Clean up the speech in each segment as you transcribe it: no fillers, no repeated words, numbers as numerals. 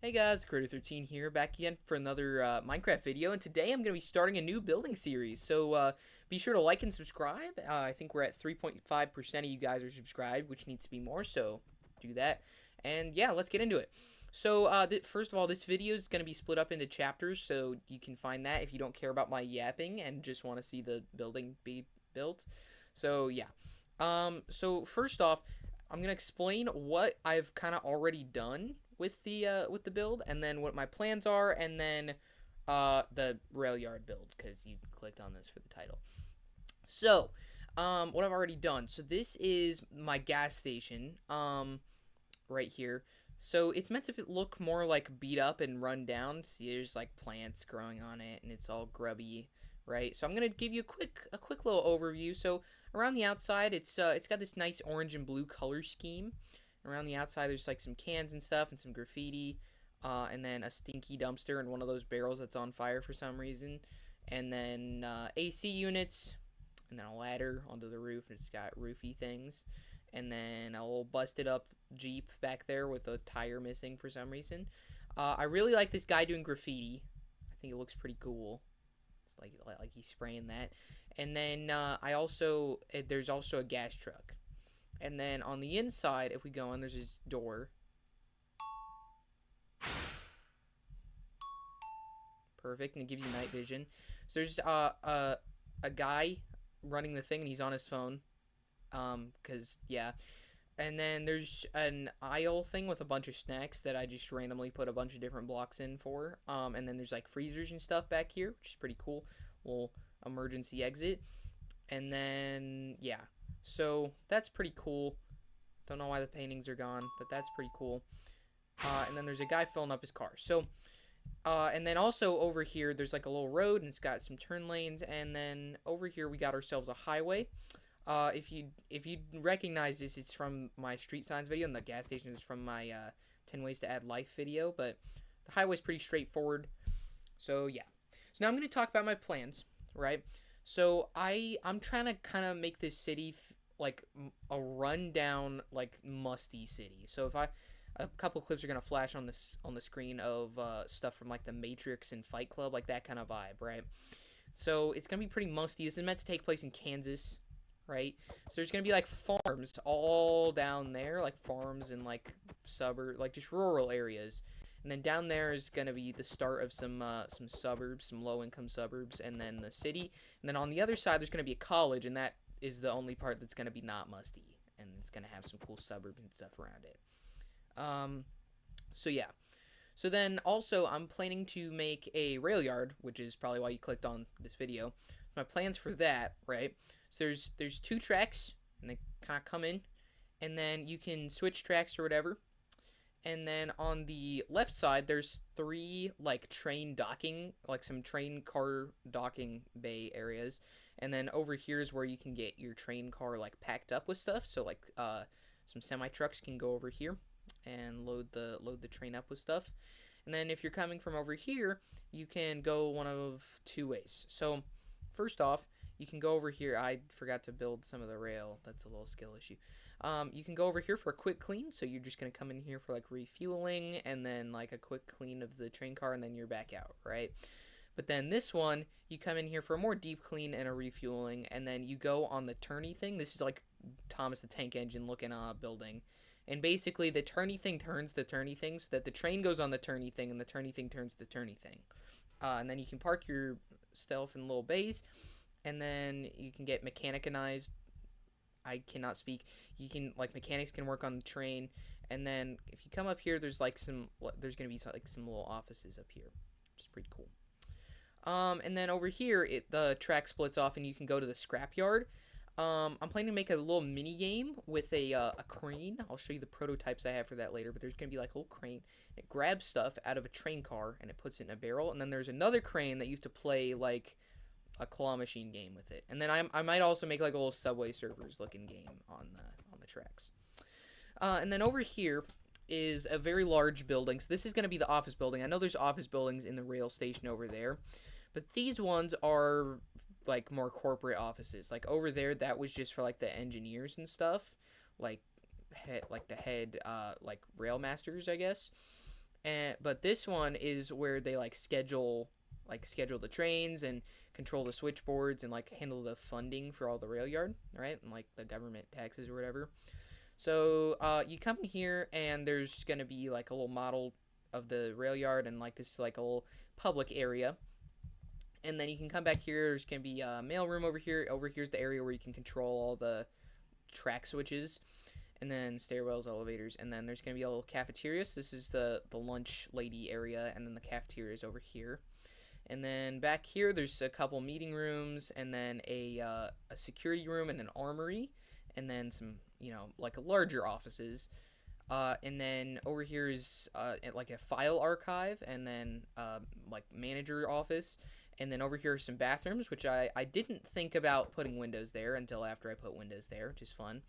Hey guys, Creator13 here, back again for another Minecraft video, and today I'm going to be starting a new building series, so be sure to like and subscribe. I think we're at 3.5% of you guys are subscribed, which needs to be more, so do that. And yeah, let's get into it. So first of all, this video is going to be split up into chapters, so you can find that if you don't care about my yapping and just want to see the building be built. So yeah. So first off, I'm gonna explain what I've kind of already done with the build, and then what my plans are, and then the rail yard build because you clicked on this for the title. So, what I've already done. So this is my gas station, right here. So it's meant to look more like beat up and run down. See, there's like plants growing on it, and it's all grubby, right? So I'm gonna give you a quick little overview. So around the outside, it's got this nice orange and blue color scheme. Around the outside, there's like some cans and stuff, and some graffiti, and then a stinky dumpster and one of those barrels that's on fire for some reason, and then AC units, and then a ladder onto the roof, and it's got roofy things, and then a little busted up Jeep back there with a tire missing for some reason. I really like this guy doing graffiti. I think it looks pretty cool. It's like he's spraying that. And then there's also a gas truck. And then on the inside, if we go in, there's this door. Perfect, and it gives you night vision. So there's a guy running the thing, and he's on his phone. Cause yeah. And then there's an aisle thing with a bunch of snacks that I just randomly put a bunch of different blocks in for. And then there's like freezers and stuff back here, which is pretty cool. Little emergency exit. And then yeah. So that's pretty cool. Don't know why the paintings are gone, but that's pretty cool. And then there's a guy filling up his car. So, and then also over here, there's like a little road, and it's got some turn lanes. And then over here, we got ourselves a highway. If you recognize this, it's from my street signs video, and the gas station is from my 10 ways to add life video. But the highway's pretty straightforward. So yeah. So now I'm going to talk about my plans, right? So I'm trying to kind of make this city like a rundown, like musty city. So if a couple clips are gonna flash on the screen of stuff from like the Matrix and Fight Club, like that kind of vibe, right? So it's gonna be pretty musty. This is meant to take place in Kansas, right? So there's gonna be like farms all down there, like farms and like suburb, like just rural areas. And then down there is going to be the start of some suburbs, some low-income suburbs, and then the city. And then on the other side, there's going to be a college, and that is the only part that's going to be not musty. And it's going to have some cool suburbs and stuff around it. So yeah. So then also, I'm planning to make a rail yard, which is probably why you clicked on this video. My plans for that, right? So there's two tracks, and they kind of come in. And then you can switch tracks or whatever. And then on the left side, there's three like train docking, like some train car docking bay areas. And then over here is where you can get your train car like packed up with stuff. So like some semi trucks can go over here and load the train up with stuff. And then if you're coming from over here, you can go one of two ways. So first off, you can go over here. I forgot to build some of the rail. That's a little skill issue. You can go over here for a quick clean, so you're just going to come in here for like refueling and then like a quick clean of the train car, and then you're back out, right? But then this one, you come in here for a more deep clean and a refueling, and then you go on the turny thing. This is like Thomas the Tank Engine looking building. And basically the turny thing turns the turny thing so that the train goes on the turny thing and the turny thing turns the turny thing. And then you can park your stuff in little bays, and then you can get mechanicized. I cannot speak. You can like mechanics can work on the train, and then if you come up here, there's gonna be like some little offices up here, which is pretty cool. And then over here, the track splits off, and you can go to the scrapyard. I'm planning to make a little mini game with a crane. I'll show you the prototypes I have for that later. But there's gonna be like a little crane. It grabs stuff out of a train car and it puts it in a barrel, and then there's another crane that you have to play like a claw machine game with it. And then I might also make like a little Subway Surfers looking game on the tracks. And then over here is a very large building. So this is going to be the office building. I know there's office buildings in the rail station over there, but these ones are like more corporate offices. Like over there, that was just for like the engineers and stuff, like the head like rail masters, I guess. But this one is where they schedule the trains and control the switchboards and handle the funding for all the rail yard, right? And the government taxes or whatever. So you come in here and there's gonna be a little model of the rail yard and this a little public area. And then you can come back here. There's gonna be a mail room over here. Over here's the area where you can control all the track switches, and then stairwells, elevators, and then there's gonna be a little cafeteria. So this is the lunch lady area, and then the cafeteria is over here. And then back here, there's a couple meeting rooms, and then a security room, and an armory, and then some larger offices. And then over here is a file archive, and then manager office. And then over here are some bathrooms, which I didn't think about putting windows there until after I put windows there, which is fun.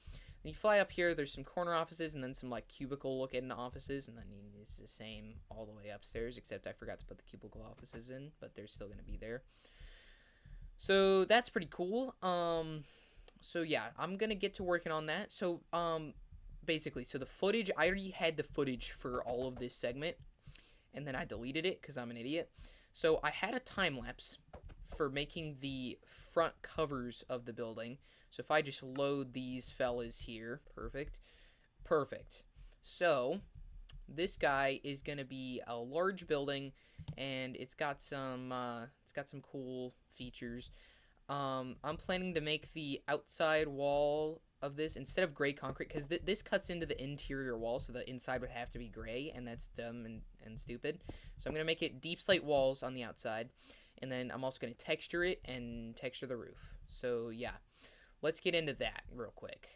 And you fly up here, there's some corner offices and then some cubicle-looking offices, and then it's the same all the way upstairs, except I forgot to put the cubicle offices in, but they're still going to be there. So that's pretty cool. So yeah, I'm going to get to working on that. So basically, so the footage, I already had the footage for all of this segment, and then I deleted it because I'm an idiot. So I had a time lapse for making the front covers of the building. So if I just load these fellas here, perfect. So this guy is gonna be a large building, and it's got some cool features. I'm planning to make the outside wall of this instead of gray concrete, because this cuts into the interior wall, so the inside would have to be gray, and that's dumb and stupid. So I'm going to make it deep slate walls on the outside, and then I'm also going to texture it and texture the roof. So yeah, let's get into that real quick.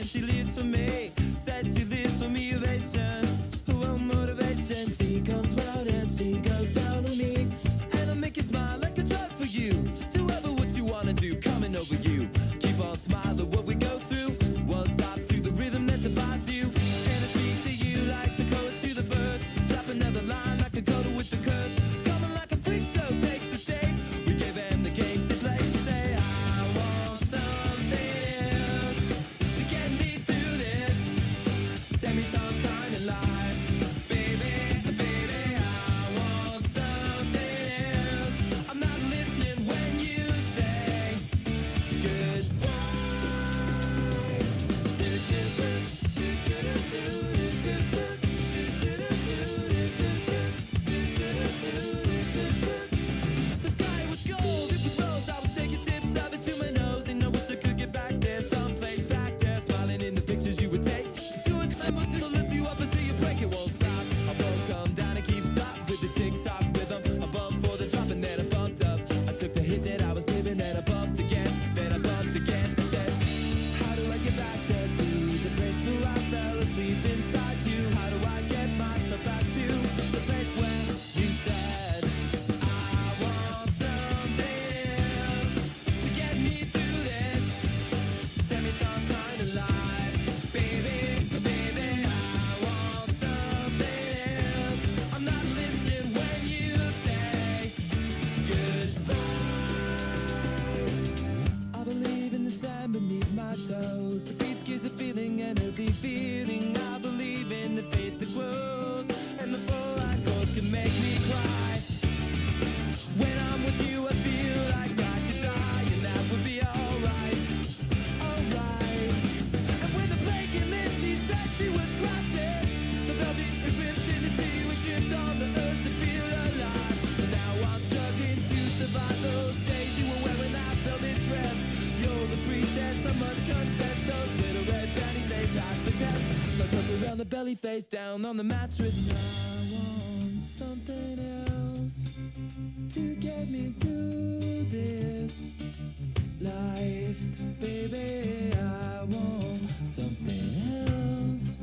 She lives for me, says she lives for me, ovation. Who won't motivation? She comes round and she goes down on me, and I'll make you smile like a drug for you. Do ever what you wanna do, coming over you. Keep on smiling what we go through. One stop to the rhythm that divides you, and I speak to you like the chorus to the verse. Drop another line like a coda with the curse. Coming like a freak show takes the stage. We give them the games to play. She say I want something else to get me through this semi-time kind of life. Baby, baby, I want something else. I'm not listening when you say goodbye. The sky was gold, it was rose. I was taking sips of it to my nose, and I wish I could get back there, someplace back there, smiling in the pictures you would take. To a climb, it'll lift you up until you break. It won't stop. I won't come down and keep stop with the tick-tock rhythm. I bumped for the drop and then I bumped up. I took the hit that I was giving, then I bumped again, then I bumped again. I said, how do I get back there to the place where I fell asleep inside you? How do I get myself back to the place where you said I want something else to get me through this semi-time kind of life. Baby, baby, I want something else. I'm not listening when you say goodbye. I believe in the sand beneath my toes. The beach gives a feeling, an earthy feeling. I believe in the faith that grows, and the full-line chords can make me cry. When I'm with you, I feel like I could die, and that would be alright, alright. And when the plane came in, she said she was crossing the velvet ribbons in the sea. We tripped on the earth to feel alive, and now I'm struggling to survive those days you were wearing that velvet dress. You're the priestess, I must confess. Those little red panties, they passed the test. Let's look around the belly, face down on the mattress. I want something else to get me through this life. Baby, I want something else.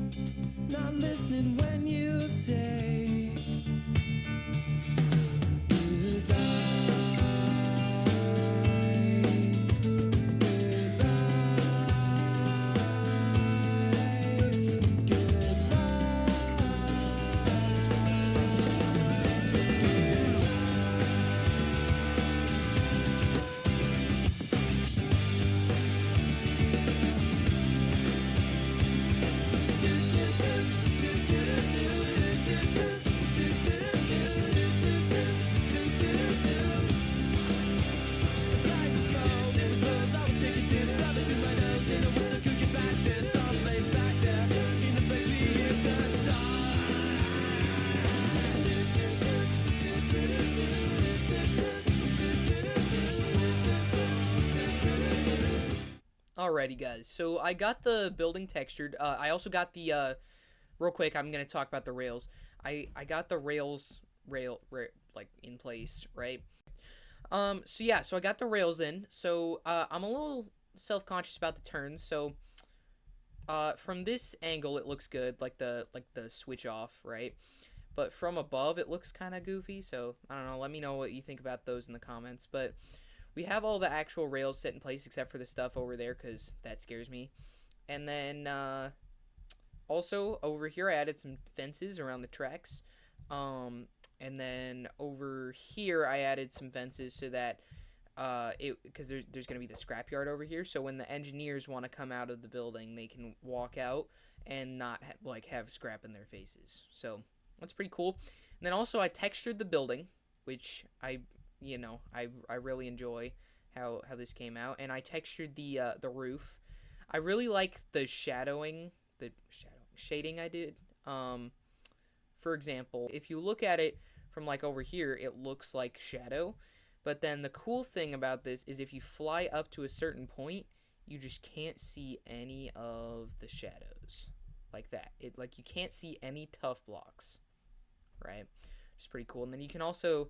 Not listening when you say goodbye. Alrighty, guys. So I got the building textured. I also got the real quick. I'm gonna talk about the rails. I got the rails like in place, right? So yeah. So I got the rails in. So I'm a little self conscious about the turns. So from this angle, it looks good, like the switch off, right? But from above, it looks kind of goofy. So I don't know. Let me know what you think about those in the comments. But we have all the actual rails set in place except for the stuff over there because that scares me. And then also over here, I added some fences around the tracks. And then over here, I added some fences so that it because there's gonna be the scrapyard over here. So when the engineers want to come out of the building, they can walk out and not have scrap in their faces. So that's pretty cool. And then also I textured the building, which I really enjoy how this came out, and I textured the roof. I really like the shading I did. For example, if you look at it from like over here, it looks like shadow. But then the cool thing about this is if you fly up to a certain point, you just can't see any of the shadows like that. It like you can't see any tough blocks, right? Which is pretty cool. And then you can also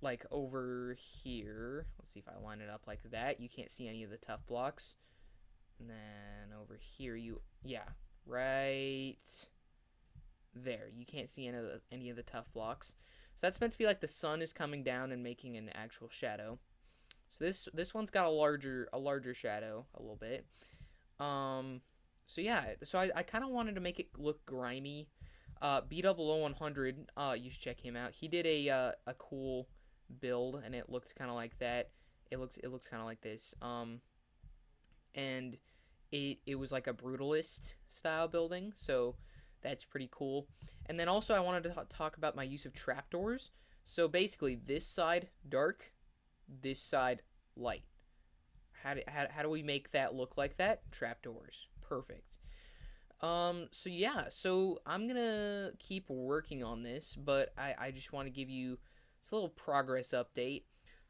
like over here, let's see if I line it up like that. You can't see any of the tough blocks. And then over here, right there, you can't see any of the tough blocks. So that's meant to be like the sun is coming down and making an actual shadow. So this one's got a larger shadow a little bit. So yeah, so I kind of wanted to make it look grimy. B000100, you should check him out. He did a cool build and it looked kind of like that. It looks kind of like this. And it was like a brutalist style building, so that's pretty cool. And then also I wanted to talk about my use of trapdoors. So basically this side dark, this side light. How do we make that look like that? Trapdoors. Perfect. So yeah, so I'm gonna keep working on this, but I just want to give you this little progress update.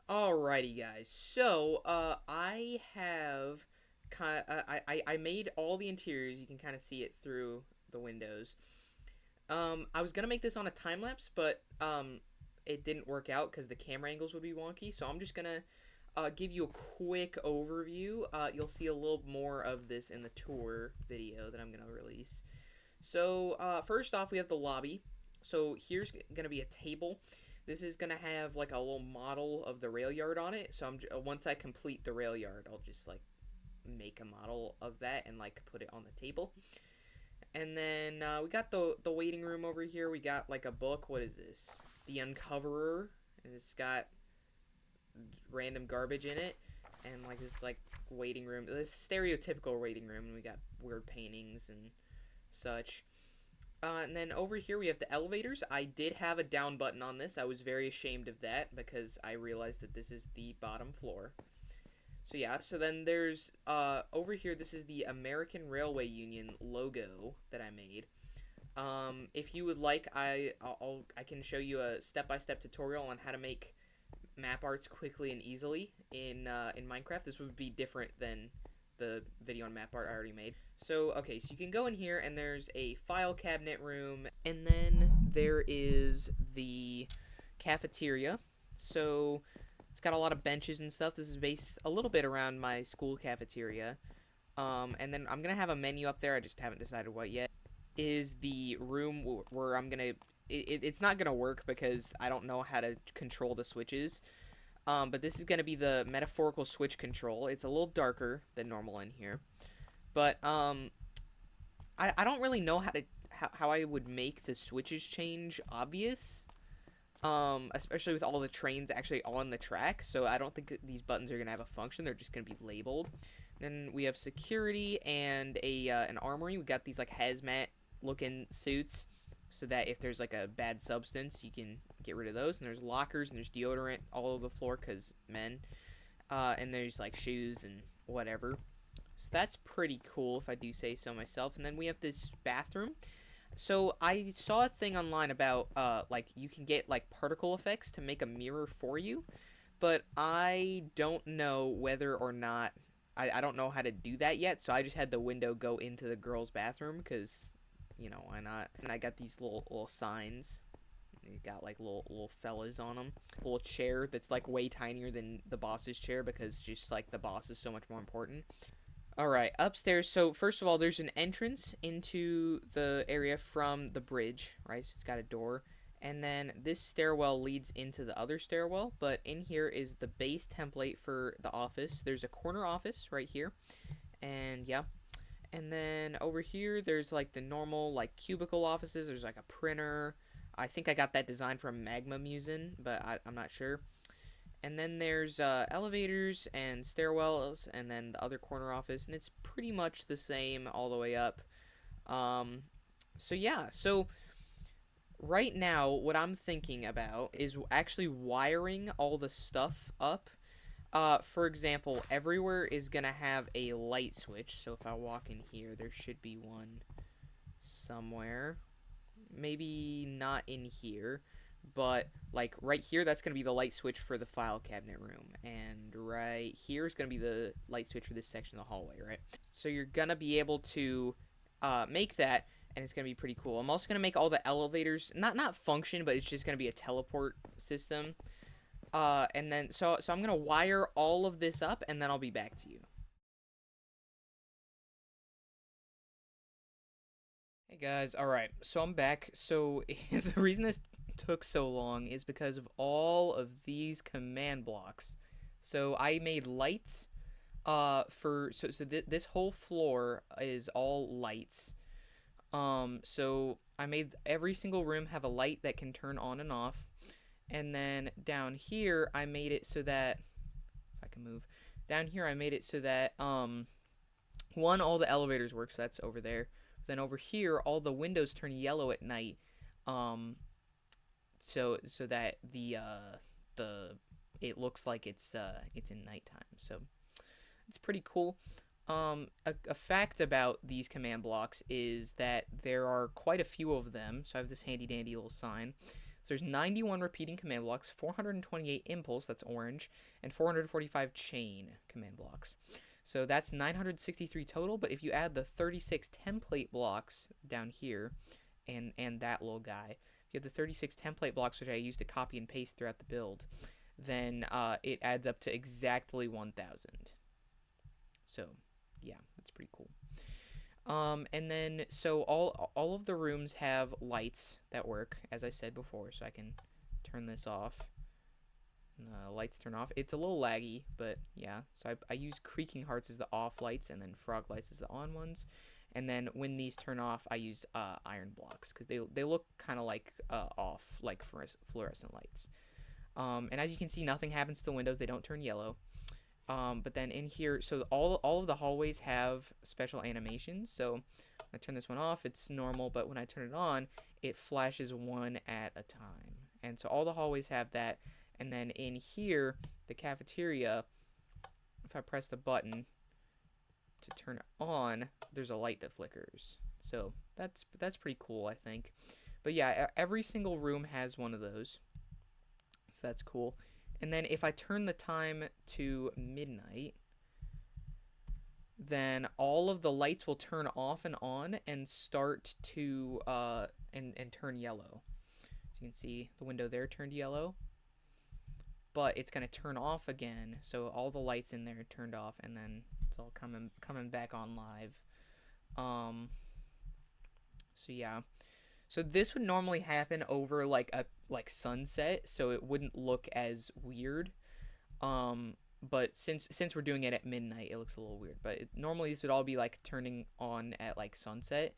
Alrighty, guys. So I have I made all the interiors. You can kind of see it through the windows. I was gonna make this on a time lapse, but it didn't work out because the camera angles would be wonky. So I'm just gonna give you a quick overview. You'll see a little more of this in the tour video that I'm gonna release. So first off, we have the lobby. So here's gonna be a table. This is gonna have like a little model of the rail yard on it. So once I complete the rail yard, I'll just like make a model of that and like put it on the table. And then we got the waiting room over here. We got like a book. What is this? The Uncoverer. And it's got random garbage in it. And like this like waiting room. This stereotypical waiting room. And we got weird paintings and such. And then over here we have the elevators. I did have a down button on this. I was very ashamed of that because I realized that this is the bottom floor. So yeah, so then there's over here, this is the American Railway Union logo that I made. If you would like, I can show you a step-by-step tutorial on how to make map arts quickly and easily in Minecraft. This would be different than the video on map art I already made. So okay, so you can go in here and there's a file cabinet room, and then there is the cafeteria. So it's got a lot of benches and stuff. This is based a little bit around my school cafeteria. And then I'm going to have a menu up there. I just haven't decided what yet. Is the room where I'm going to... It's not going to work because I don't know how to control the switches. But this is going to be the metaphorical switch control. It's a little darker than normal in here. But I don't really know how I would make the switches change obvious. Especially with all the trains actually on the track, so I don't think these buttons are gonna have a function. They're just gonna be labeled. Then we have security and an armory. We got these like hazmat looking suits, so that if there's like a bad substance, you can get rid of those. And there's lockers and there's deodorant all over the floor because men. And there's like shoes and whatever. So that's pretty cool if I do say so myself. And then we have this bathroom. So I saw a thing online about like you can get like particle effects to make a mirror for you, but I don't know whether or not I don't know how to do that yet, so I just had the window go into the girls' bathroom because, you know, why not? And I got these little signs. They got like little fellas on them. A little chair that's like way tinier than the boss's chair because just like the boss is so much more important. All right, upstairs. So first of all, there's an entrance into the area from the bridge, right? So it's got a door, and then this stairwell leads into the other stairwell. But in here is the base template for the office. There's a corner office right here, and yeah, and then over here there's like the normal like cubicle offices. There's like a printer. I think I got that design from Magma Musin, but I'm not sure. And then there's elevators and stairwells, and then the other corner office, and it's pretty much the same all the way up. So yeah, so right now what I'm thinking about is actually wiring all the stuff up. For example, everywhere is gonna have a light switch. So if I walk in here, there should be one somewhere. Maybe not in here. But, like, right here, that's going to be the light switch for the file cabinet room. And right here is going to be the light switch for this section of the hallway, right? So you're going to be able to make that, and it's going to be pretty cool. I'm also going to make all the elevators, not function, but it's just going to be a teleport system. And then, so I'm going to wire all of this up, and then I'll be back to you. Hey guys, alright, so I'm back. So the reason this took so long is because of all of these command blocks. So I made lights this whole floor is all lights. So I made every single room have a light that can turn on and off. And then down here I made it so that if I can move down here I made it so that one, all the elevators work, so that's over there. Then over here all the windows turn yellow at night. So that the it looks like it's in nighttime. So it's pretty cool. A fact about these command blocks is that there are quite a few of them. So I have this handy dandy little sign. So there's 91 repeating command blocks, 428 impulse, that's orange, and 445 chain command blocks. So that's 963 total, but if you add the 36 template blocks down here and that little guy, if you have the 36 template blocks, which I used to copy and paste throughout the build, then it adds up to exactly 1,000. So, yeah, that's pretty cool. And then, so all of the rooms have lights that work, as I said before, so I can turn this off. Lights turn off. It's a little laggy, but yeah. So I use creaking hearts as the off lights, and then frog lights as the on ones. And then when these turn off, I used iron blocks, because they look kind of like off, like fluorescent lights. And as you can see, nothing happens to the windows. They don't turn yellow. But then in here, so all of the hallways have special animations. So when I turn this one off, it's normal, but when I turn it on, it flashes one at a time. And so all the hallways have that. And then in here, the cafeteria, if I press the button to turn it on, there's a light that flickers. So that's pretty cool, I think. But yeah, every single room has one of those. So that's cool. And then if I turn the time to midnight, then all of the lights will turn off and on and start to and turn yellow. So you can see the window there turned yellow. But it's going to turn off again, so all the lights in there turned off, and then it's all coming back on live. So yeah. So this would normally happen over like sunset, so it wouldn't look as weird. But since we're doing it at midnight, it looks a little weird. But normally this would all be like turning on at like sunset.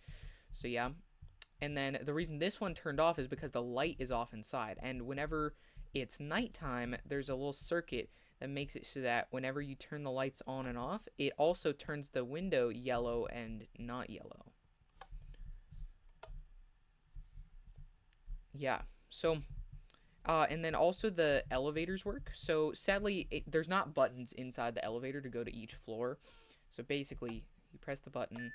So yeah. And then the reason this one turned off is because the light is off inside, and whenever it's nighttime, there's a little circuit that makes it so that whenever you turn the lights on and off, it also turns the window yellow and not yellow. Yeah, so and then also the elevators work. So sadly, there's not buttons inside the elevator to go to each floor. So basically, you press the button,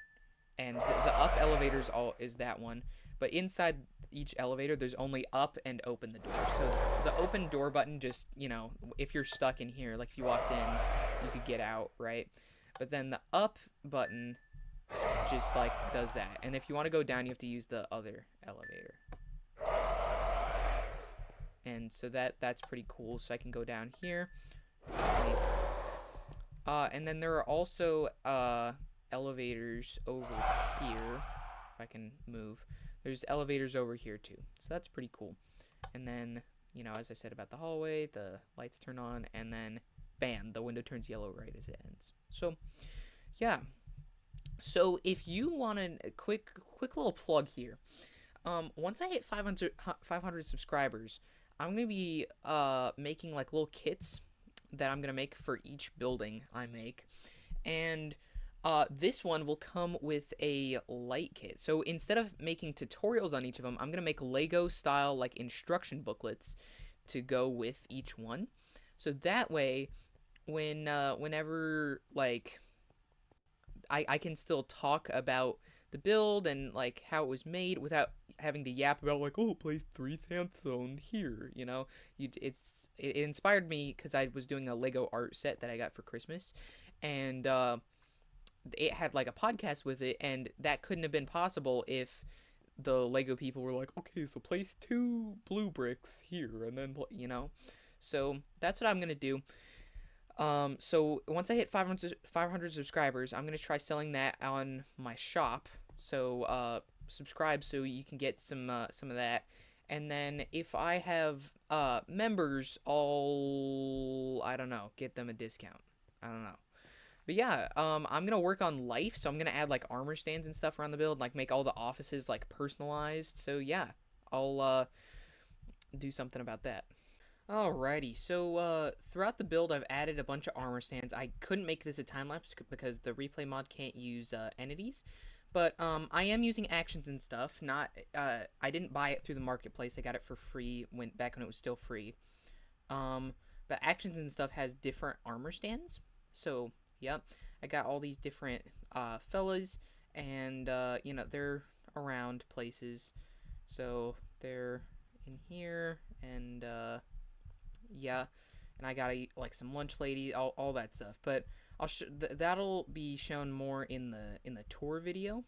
and the up elevators is that one. But inside each elevator, there's only up and open the door. So the open door button just, you know, if you're stuck in here, like if you walked in, you could get out, right? But then the up button just like does that. And if you want to go down, you have to use the other elevator. And so that's pretty cool. So I can go down here. And then there are also elevators over here. If I can move. There's elevators over here too. So that's pretty cool. And then, you know, as I said about the hallway, the lights turn on, and then bam, the window turns yellow right as it ends. So, yeah. So if you want a quick little plug here, once I hit 500 subscribers, I'm gonna be making like little kits that I'm gonna make for each building I make, and this one will come with a light kit. So instead of making tutorials on each of them, I'm gonna make Lego style like instruction booklets to go with each one. So that way, whenever like I can still talk about the build and like how it was made without having to yap about like, oh, place 3/10 zone here, you know. It inspired me because I was doing a Lego art set that I got for Christmas, and it had like a podcast with it, and that couldn't have been possible if the Lego people were like, okay, so place 2 blue bricks here, and then, you know. So that's what I'm gonna do. So once I hit 500 subscribers, I'm gonna try selling that on my shop. So subscribe so you can get some of that. And then if I have members, I don't know, get them a discount. I don't know. But yeah, I'm gonna work on life, so I'm gonna add like armor stands and stuff around the build, like make all the offices like personalized. So yeah, I'll do something about that. Alrighty, so throughout the build, I've added a bunch of armor stands. I couldn't make this a time lapse because the replay mod can't use entities, but I am using actions and stuff. I didn't buy it through the marketplace. I got it for free back when it was still free. But actions and stuff has different armor stands. So yep, I got all these different fellas, and you know, they're around places. So they're in here, and yeah, and I got like some lunch lady, all that stuff. But I'll that'll be shown more in the tour video.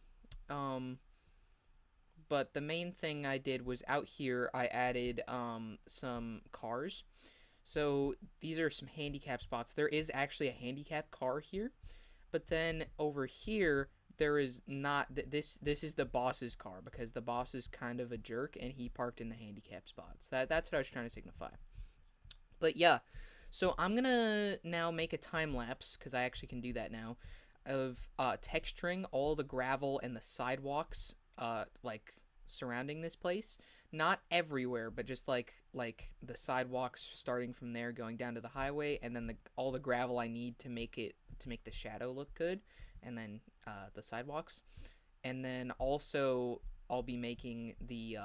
But the main thing I did was out here I added some cars. So these are some handicap spots. There is actually a handicap car here, but then over here there is not. This is the boss's car because the boss is kind of a jerk and he parked in the handicap spots. That's what I was trying to signify. But yeah, so I'm gonna now make a time lapse because I actually can do that now of texturing all the gravel and the sidewalks like surrounding this place. Not everywhere, but just like the sidewalks starting from there going down to the highway, and then all the gravel I need to make the shadow look good, and then the sidewalks. And then also I'll be making the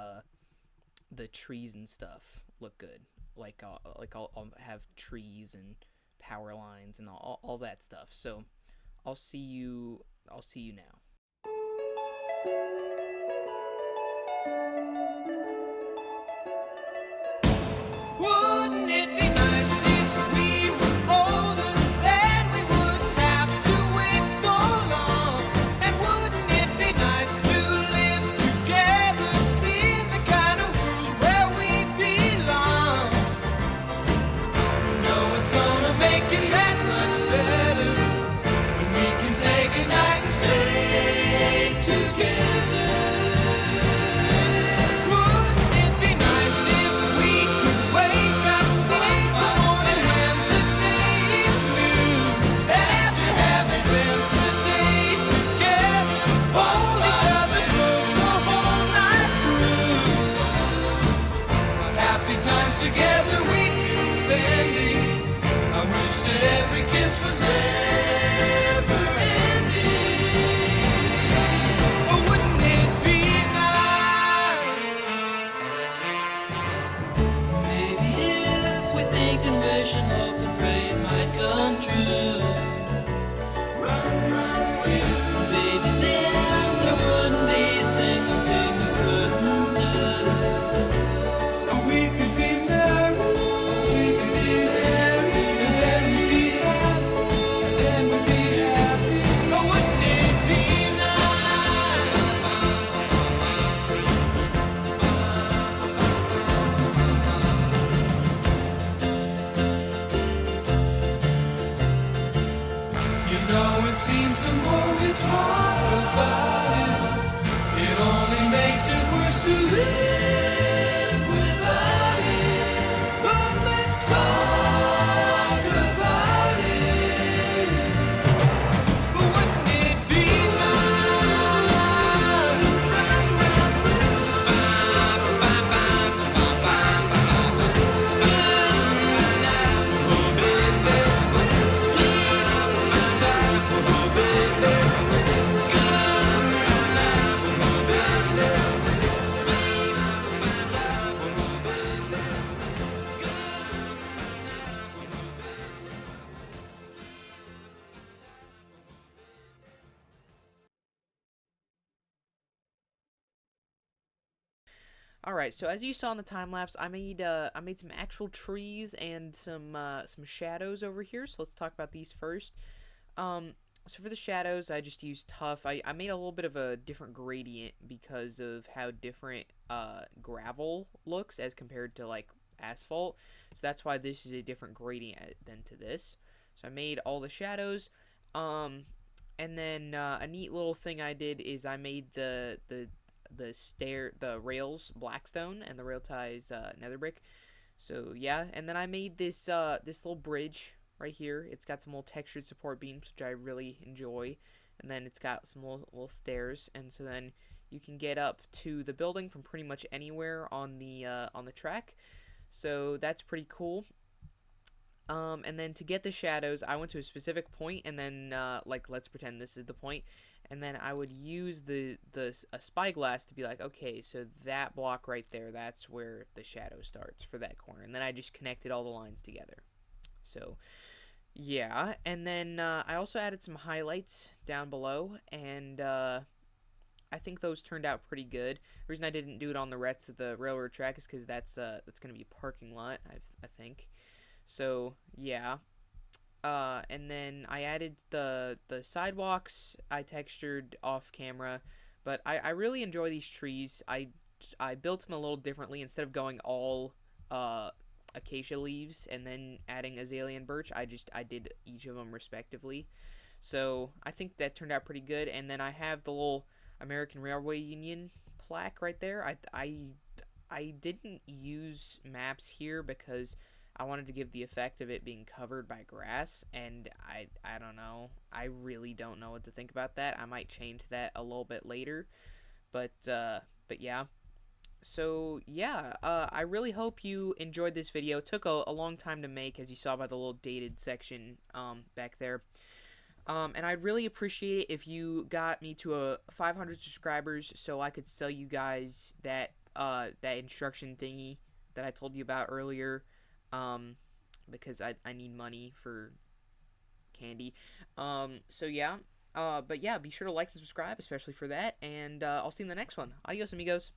trees and stuff look good. Like I'll have trees and power lines and all that stuff. So I'll see you now. Wouldn't it be nice if we were older? Then we wouldn't have to wait so long. And wouldn't it be nice to live together in the kind of world where we belong? No one's gonna make it that much better when we can say goodnight and stay together. talk about it. It only makes it worse to live without it. But let's talk about it. Wouldn't it be All right, so as you saw in the time lapse, I made some actual trees and some shadows over here. So let's talk about these first. So for the shadows, I just used tuff. I made a little bit of a different gradient because of how different gravel looks as compared to like asphalt. So that's why this is a different gradient than to this. So I made all the shadows. And then a neat little thing I did is I made the rails blackstone and the rail ties nether brick. So yeah, and then I made this little bridge right here. It's got some little textured support beams, which I really enjoy, and then it's got some little stairs, and so then you can get up to the building from pretty much anywhere on the track. So that's pretty cool. And then to get the shadows, I went to a specific point, and then like let's pretend this is the point, and then I would use a spyglass to be like, okay, so that block right there, that's where the shadow starts for that corner, and then I just connected all the lines together. So yeah, and then I also added some highlights down below, and I think those turned out pretty good. The reason I didn't do it on the rest of the railroad track is because that's gonna be a parking lot, I think. So yeah, and then I added the sidewalks. I textured off camera, but I really enjoy these trees. I built them a little differently. Instead of going all acacia leaves and then adding azalea and birch, I did each of them respectively. So I think that turned out pretty good. And then I have the little American Railway Union plaque right there. I didn't use maps here because I wanted to give the effect of it being covered by grass, and I don't know. I really don't know what to think about that. I might change that a little bit later, but yeah. So yeah, I really hope you enjoyed this video. It took a long time to make, as you saw by the little dated section back there. And I'd really appreciate it if you got me to a 500 subscribers so I could sell you guys that instruction thingy that I told you about earlier. Because I need money for candy. So yeah. But yeah, be sure to like and subscribe, especially for that. And I'll see you in the next one. Adios, amigos.